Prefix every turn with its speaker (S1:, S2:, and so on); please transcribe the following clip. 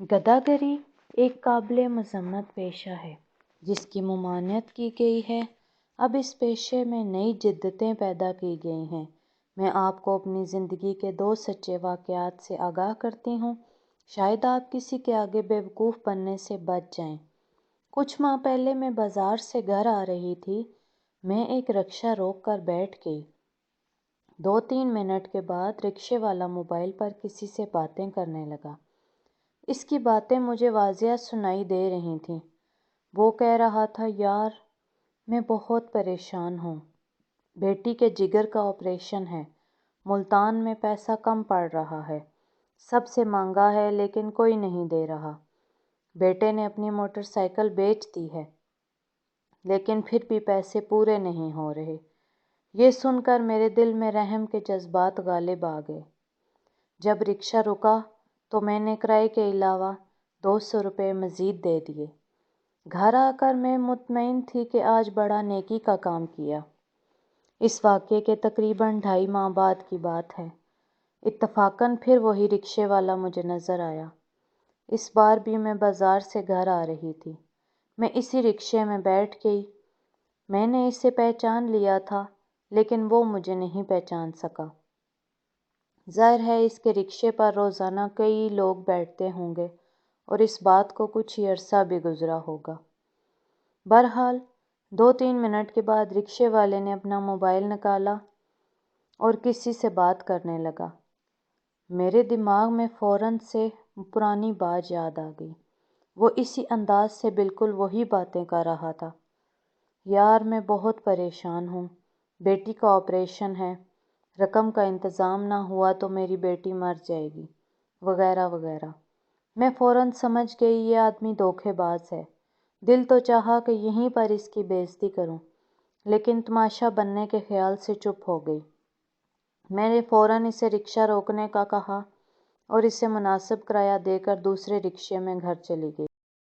S1: گداگری ایک قابل مذمت پیشہ ہے جس کی ممانعت کی گئی ہے۔ اب اس پیشے میں نئی جدتیں پیدا کی گئی ہیں۔ میں آپ کو اپنی زندگی کے 2 سچے واقعات سے آگاہ کرتی ہوں، شاید آپ کسی کے آگے بیوقوف بننے سے بچ جائیں۔ کچھ ماہ پہلے میں بازار سے گھر آ رہی تھی۔ میں ایک رکشہ روک کر بیٹھ گئی۔ 2-3 منٹ کے بعد رکشے والا موبائل پر کسی سے باتیں کرنے لگا۔ اس کی باتیں مجھے واضح سنائی دے رہی تھیں۔ وہ کہہ رہا تھا، یار میں بہت پریشان ہوں۔ بیٹی کے جگر کا آپریشن ہے۔ ملتان میں پیسہ کم پڑ رہا ہے۔ سب سے مانگا ہے لیکن کوئی نہیں دے رہا۔ بیٹے نے اپنی موٹر سائیکل بیچ دی ہے لیکن پھر بھی پیسے پورے نہیں ہو رہے۔ یہ سن کر میرے دل میں رحم کے جذبات غالب آ گئے۔ جب رکشہ رکا تو میں نے کرائے کے علاوہ 200 روپے مزید دے دیے۔ گھر آ کر میں مطمئن تھی کہ آج بڑا نیکی کا کام کیا۔ اس واقعے کے تقریباً 2.5 ماہ بعد کی بات ہے۔ اتفاقاً پھر وہی رکشے والا مجھے نظر آیا۔ اس بار بھی میں بازار سے گھر آ رہی تھی۔ میں اسی رکشے میں بیٹھ گئی۔ میں نے اسے پہچان لیا تھا لیکن وہ مجھے نہیں پہچان سکا۔ ظاہر ہے اس کے رکشے پر روزانہ کئی لوگ بیٹھتے ہوں گے اور اس بات کو کچھ ہی عرصہ بھی گزرا ہوگا۔ بہرحال 2-3 منٹ کے بعد رکشے والے نے اپنا موبائل نکالا اور کسی سے بات کرنے لگا۔ میرے دماغ میں فوراً سے پرانی بات یاد آ گئی۔ وہ اسی انداز سے بالکل وہی باتیں کر رہا تھا۔ یار میں بہت پریشان ہوں۔ بیٹی کا آپریشن ہے۔ رقم کا انتظام نہ ہوا تو میری بیٹی مر جائے گی، وغیرہ وغیرہ۔ میں فوراً سمجھ گئی یہ آدمی دھوکے باز ہے۔ دل تو چاہا کہ یہیں پر اس کی بے عزتی کروں لیکن تماشا بننے کے خیال سے چپ ہو گئی۔ میں نے فوراً اسے رکشہ روکنے کا کہا اور اسے مناسب کرایہ دے کر دوسرے رکشے میں گھر چلی گئی۔